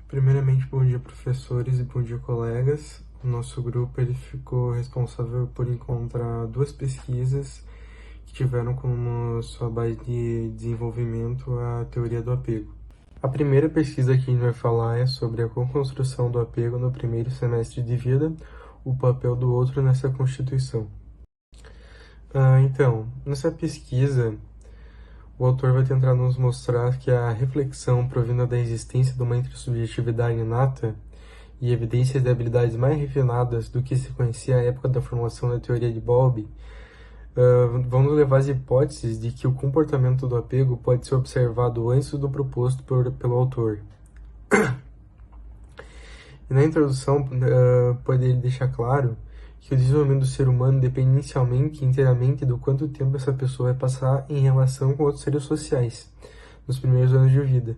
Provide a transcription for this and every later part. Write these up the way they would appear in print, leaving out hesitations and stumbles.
Primeiramente, bom dia, professores, e bom dia, colegas. O nosso grupo ele ficou responsável por encontrar duas pesquisas que tiveram como sua base de desenvolvimento a teoria do apego. A primeira pesquisa que a gente vai falar é sobre a construção do apego no primeiro semestre de vida, o papel do outro nessa constituição. Então, nessa pesquisa, o autor vai tentar nos mostrar que a reflexão provinda da existência de uma intersubjetividade inata e evidências de habilidades mais refinadas do que se conhecia à época da formulação da teoria de Bowlby vão nos levar às hipóteses de que o comportamento do apego pode ser observado antes do proposto pelo autor. E na introdução, pode deixar claro que o desenvolvimento do ser humano depende inicialmente e inteiramente do quanto tempo essa pessoa vai passar em relação com outros seres sociais, nos primeiros anos de vida.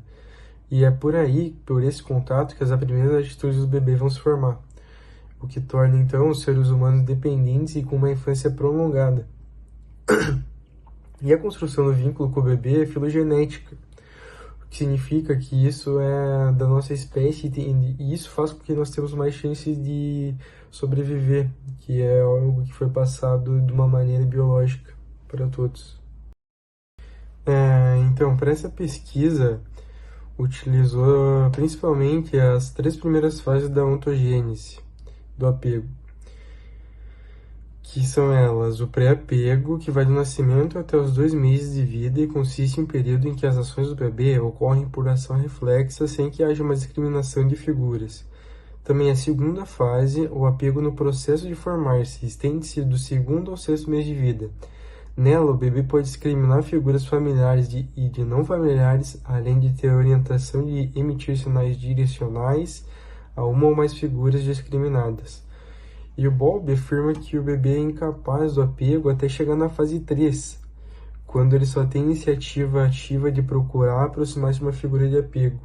E é por aí, por esse contato, que as primeiras atitudes do bebê vão se formar, o que torna então os seres humanos dependentes e com uma infância prolongada. E a construção do vínculo com o bebê é filogenética, o que significa que isso é da nossa espécie e isso faz com que nós temos mais chances de sobreviver, que é algo que foi passado de uma maneira biológica para todos. Então, para essa pesquisa, utilizou principalmente as 3 primeiras fases da ontogênese, do apego, que são elas: o pré-apego, que vai do nascimento até os 2 meses de vida e consiste em um período em que as ações do bebê ocorrem por ação reflexa sem que haja uma discriminação de figuras. Também a segunda fase, o apego no processo de formar-se, estende-se do 2º ao 6º mês de vida. Nela, o bebê pode discriminar figuras familiares e de não familiares, além de ter a orientação de emitir sinais direcionais a uma ou mais figuras discriminadas. E o Bowlby afirma que o bebê é incapaz do apego até chegar na fase 3, quando ele só tem iniciativa ativa de procurar aproximar-se de uma figura de apego.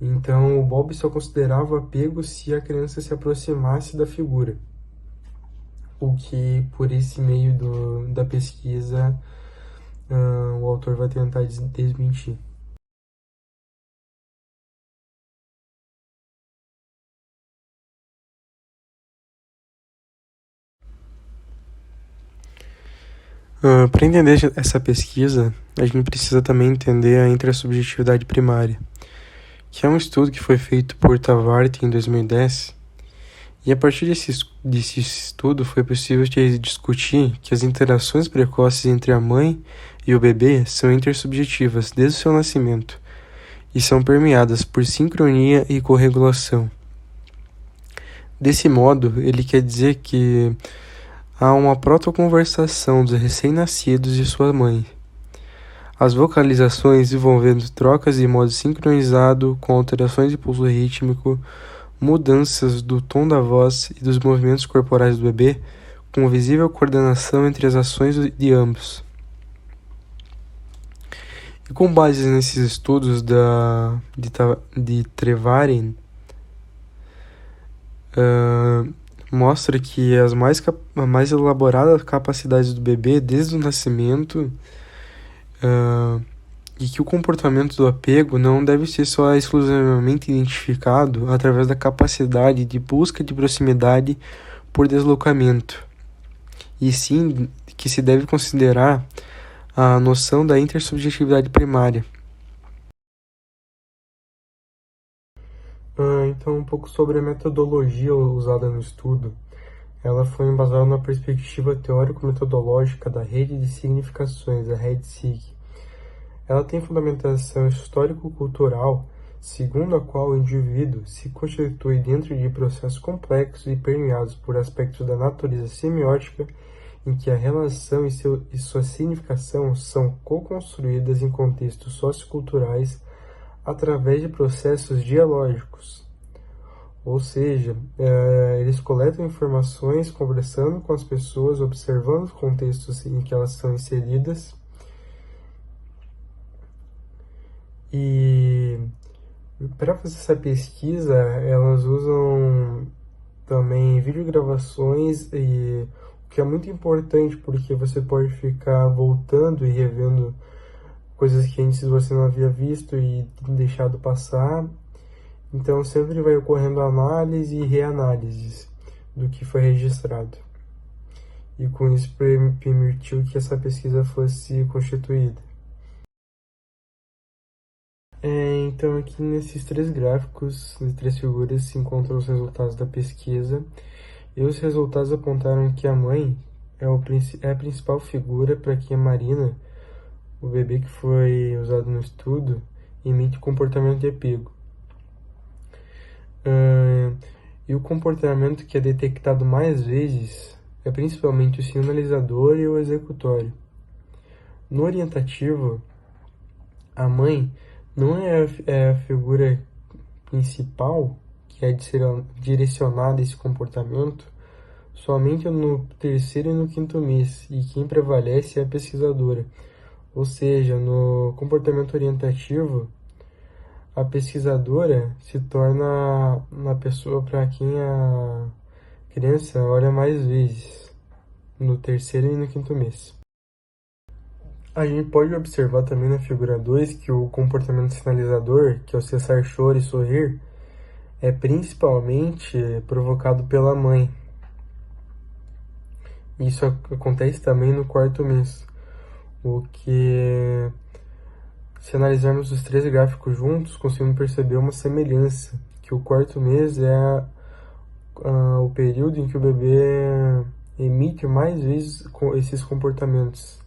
Então, o Bowlby só considerava o apego se a criança se aproximasse da figura, o que, por esse meio da pesquisa, o autor vai tentar desmentir. Para entender essa pesquisa, a gente precisa também entender a intersubjetividade primária, que é um estudo que foi feito por Tavart em 2010, e a partir desse estudo foi possível discutir que as interações precoces entre a mãe e o bebê são intersubjetivas desde o seu nascimento e são permeadas por sincronia e corregulação. Desse modo, ele quer dizer que há uma protoconversação dos recém-nascidos e sua mãe. As vocalizações envolvendo trocas de modo sincronizado com alterações de pulso rítmico, mudanças do tom da voz e dos movimentos corporais do bebê, com visível coordenação entre as ações de ambos. E com base nesses estudos de Trevarin, mostra que as mais elaboradas capacidades do bebê desde o nascimento e que o comportamento do apego não deve ser só exclusivamente identificado através da capacidade de busca de proximidade por deslocamento, e sim que se deve considerar a noção da intersubjetividade primária. Então, um pouco sobre a metodologia usada no estudo. Ela foi embasada na perspectiva teórico-metodológica da rede de significações, a RED-SIG. Ela tem fundamentação histórico-cultural, segundo a qual o indivíduo se constitui dentro de processos complexos e permeados por aspectos da natureza semiótica, em que a relação e sua significação são co-construídas em contextos socioculturais através de processos dialógicos. Ou seja, eles coletam informações, conversando com as pessoas, observando os contextos em que elas são inseridas. E para fazer essa pesquisa, elas usam também videogravações, o que é muito importante, porque você pode ficar voltando e revendo coisas que antes você não havia visto e deixado passar. Então sempre vai ocorrendo análise e reanálise do que foi registrado. E com isso permitiu que essa pesquisa fosse constituída. Então aqui nesses três gráficos, nas três figuras, se encontram os resultados da pesquisa. E os resultados apontaram que a mãe é a principal figura para que a Marina, o bebê que foi usado no estudo, imite comportamento de apego. E o comportamento que é detectado mais vezes é principalmente o sinalizador e o executório. No orientativo, a mãe não é a figura principal que é direcionada a esse comportamento somente no terceiro e no quinto mês, e quem prevalece é a pesquisadora. Ou seja, no comportamento orientativo, a pesquisadora se torna uma pessoa para quem a criança olha mais vezes, no terceiro e no quinto mês. A gente pode observar também na figura 2 que o comportamento sinalizador, que é o cessar choro e sorrir, é principalmente provocado pela mãe. Isso acontece também no quarto mês, o que, se analisarmos os três gráficos juntos, conseguimos perceber uma semelhança, que o quarto mês é o período em que o bebê emite mais vezes esses comportamentos,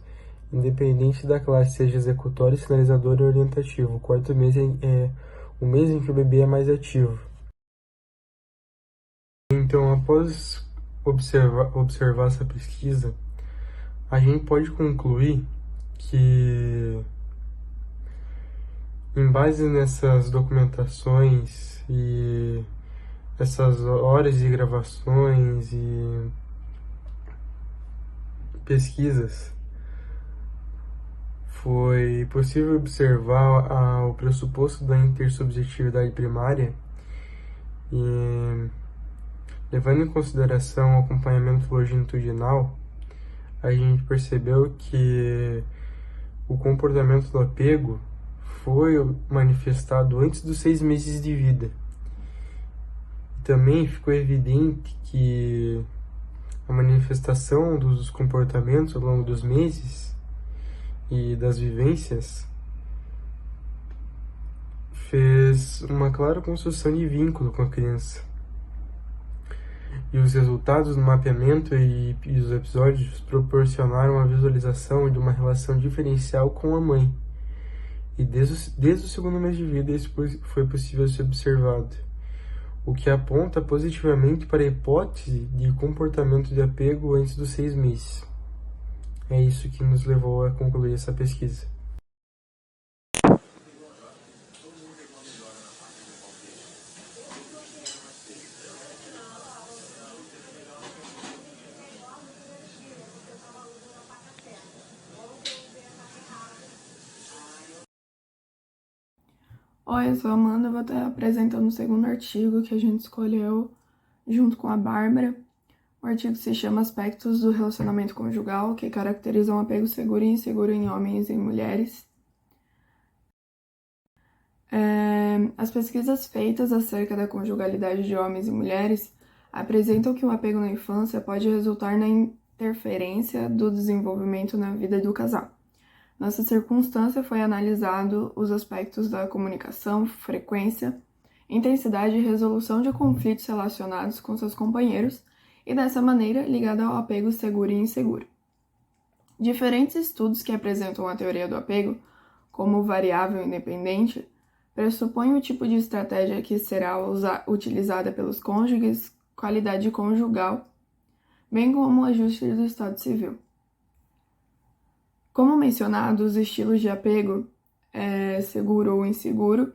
independente da classe, seja executório, sinalizador ou orientativo. O quarto mês é o mês em que o bebê é mais ativo. Então, após observar essa pesquisa, a gente pode concluir que, em base nessas documentações e essas horas de gravações e pesquisas, foi possível observar o pressuposto da intersubjetividade primária e, levando em consideração o acompanhamento longitudinal, a gente percebeu que o comportamento do apego foi manifestado antes dos 6 meses de vida. Também ficou evidente que a manifestação dos comportamentos ao longo dos meses e das vivências fez uma clara construção de vínculo com a criança. E os resultados do mapeamento e os episódios proporcionaram a visualização de uma relação diferencial com a mãe. E desde o segundo mês de vida isso foi possível ser observado, o que aponta positivamente para a hipótese de comportamento de apego antes dos 6 meses. É isso que nos levou a concluir essa pesquisa. Oi, eu sou a Amanda, eu vou estar apresentando o segundo artigo que a gente escolheu junto com a Bárbara. O artigo se chama Aspectos do Relacionamento Conjugal, que caracterizam um apego seguro e inseguro em homens e mulheres. As pesquisas feitas acerca da conjugalidade de homens e mulheres apresentam que o apego na infância pode resultar na interferência do desenvolvimento na vida do casal. Nessa circunstância, foi analisado os aspectos da comunicação, frequência, intensidade e resolução de conflitos relacionados com seus companheiros e, dessa maneira, ligado ao apego seguro e inseguro. Diferentes estudos que apresentam a teoria do apego como variável independente pressupõem o tipo de estratégia que será utilizada pelos cônjuges, qualidade conjugal, bem como o ajuste do estado civil. Como mencionado, os estilos de apego, seguro ou inseguro,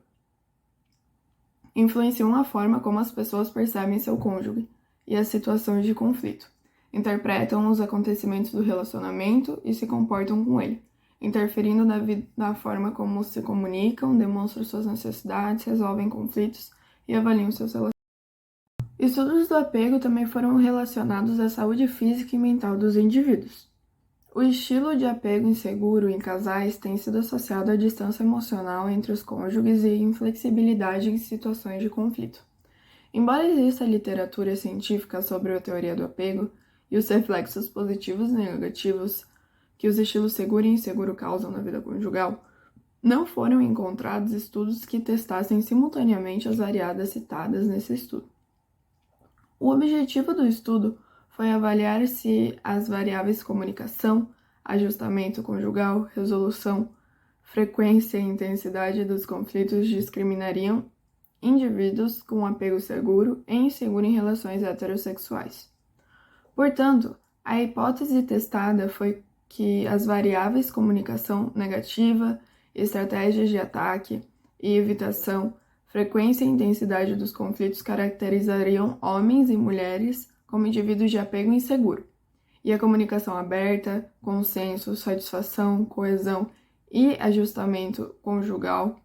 influenciam a forma como as pessoas percebem seu cônjuge e as situações de conflito, interpretam os acontecimentos do relacionamento e se comportam com ele, interferindo na forma como se comunicam, demonstram suas necessidades, resolvem conflitos e avaliam seus relacionamentos. Estudos do apego também foram relacionados à saúde física e mental dos indivíduos. O estilo de apego inseguro em casais tem sido associado à distância emocional entre os cônjuges e inflexibilidade em situações de conflito. Embora exista literatura científica sobre a teoria do apego e os reflexos positivos e negativos que os estilos seguro e inseguro causam na vida conjugal, não foram encontrados estudos que testassem simultaneamente as variáveis citadas nesse estudo. O objetivo do estudo foi avaliar se as variáveis comunicação, ajustamento conjugal, resolução, frequência e intensidade dos conflitos discriminariam indivíduos com apego seguro e inseguro em relações heterossexuais. Portanto, a hipótese testada foi que as variáveis comunicação negativa, estratégias de ataque e evitação, frequência e intensidade dos conflitos caracterizariam homens e mulheres como indivíduos de apego inseguro, e a comunicação aberta, consenso, satisfação, coesão e ajustamento conjugal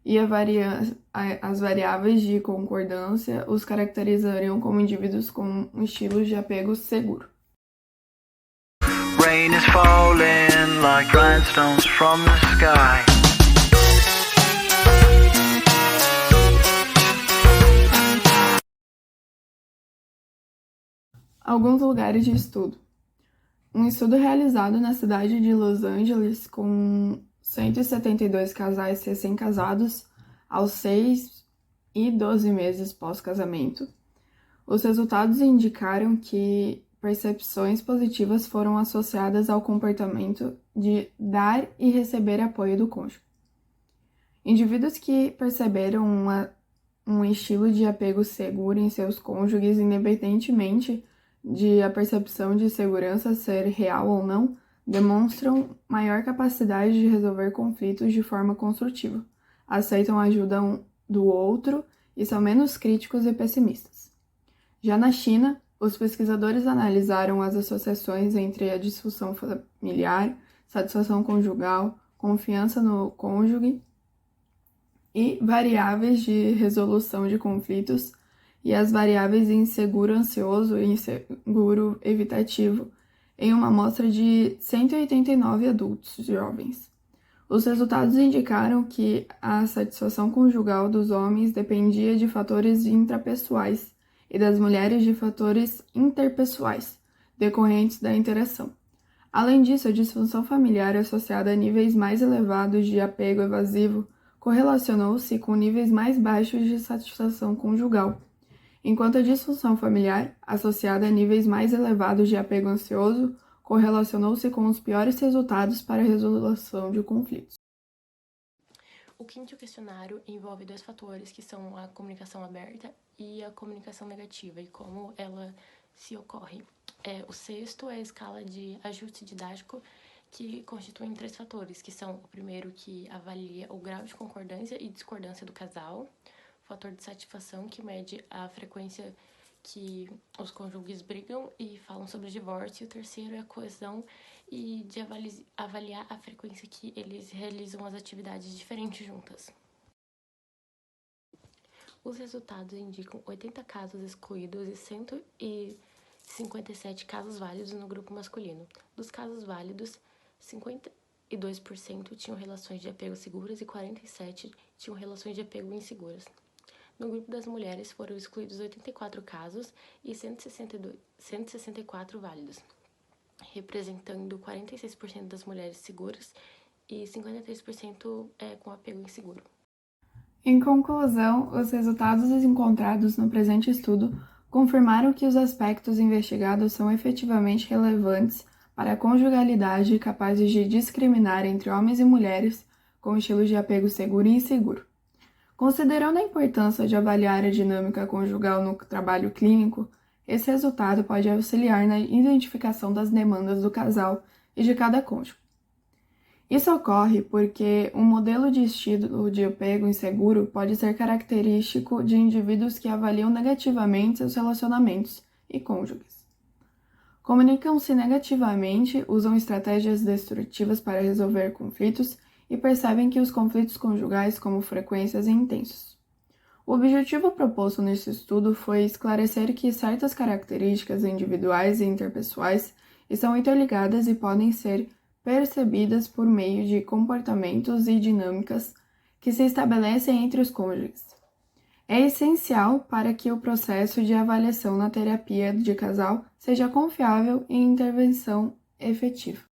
e as variáveis de concordância os caracterizariam como indivíduos com um estilo de apego seguro. Rain is falling like rhinestones from the sky. Alguns lugares de estudo. Um estudo realizado na cidade de Los Angeles com 172 casais recém-casados aos 6 e 12 meses pós-casamento. Os resultados indicaram que percepções positivas foram associadas ao comportamento de dar e receber apoio do cônjuge. Indivíduos que perceberam um estilo de apego seguro em seus cônjuges, independentemente de a percepção de segurança ser real ou não, demonstram maior capacidade de resolver conflitos de forma construtiva, aceitam a ajuda do outro e são menos críticos e pessimistas. Já na China, os pesquisadores analisaram as associações entre a disfunção familiar, satisfação conjugal, confiança no cônjuge e variáveis de resolução de conflitos e as variáveis inseguro ansioso e inseguro evitativo em uma amostra de 189 adultos jovens. Os resultados indicaram que a satisfação conjugal dos homens dependia de fatores intrapessoais e das mulheres de fatores interpessoais, decorrentes da interação. Além disso, a disfunção familiar associada a níveis mais elevados de apego evasivo correlacionou-se com níveis mais baixos de satisfação conjugal, enquanto a disfunção familiar, associada a níveis mais elevados de apego ansioso, correlacionou-se com os piores resultados para a resolução de conflitos. O quinto questionário envolve 2 fatores, que são a comunicação aberta e a comunicação negativa, e como ela se ocorre. O sexto é a escala de ajuste didático, que constitui 3 fatores, que são o primeiro, que avalia o grau de concordância e discordância do casal, o fator de satisfação, que mede a frequência que os cônjuges brigam e falam sobre divórcio, e o terceiro é a coesão e de avaliar a frequência que eles realizam as atividades diferentes juntas. Os resultados indicam 80 casos excluídos e 157 casos válidos no grupo masculino. Dos casos válidos, 52% tinham relações de apego seguras e 47% tinham relações de apego inseguras. No grupo das mulheres foram excluídos 84 casos e 164 válidos, representando 46% das mulheres seguras e 53% com apego inseguro. Em conclusão, os resultados encontrados no presente estudo confirmaram que os aspectos investigados são efetivamente relevantes para a conjugalidade e capazes de discriminar entre homens e mulheres com estilos de apego seguro e inseguro. Considerando a importância de avaliar a dinâmica conjugal no trabalho clínico, esse resultado pode auxiliar na identificação das demandas do casal e de cada cônjuge. Isso ocorre porque um modelo de estilo de apego inseguro pode ser característico de indivíduos que avaliam negativamente seus relacionamentos e cônjuges. Comunicam-se negativamente, usam estratégias destrutivas para resolver conflitos e percebem que os conflitos conjugais como frequências e intensos. O objetivo proposto nesse estudo foi esclarecer que certas características individuais e interpessoais estão interligadas e podem ser percebidas por meio de comportamentos e dinâmicas que se estabelecem entre os cônjuges. É essencial para que o processo de avaliação na terapia de casal seja confiável e intervenção efetiva.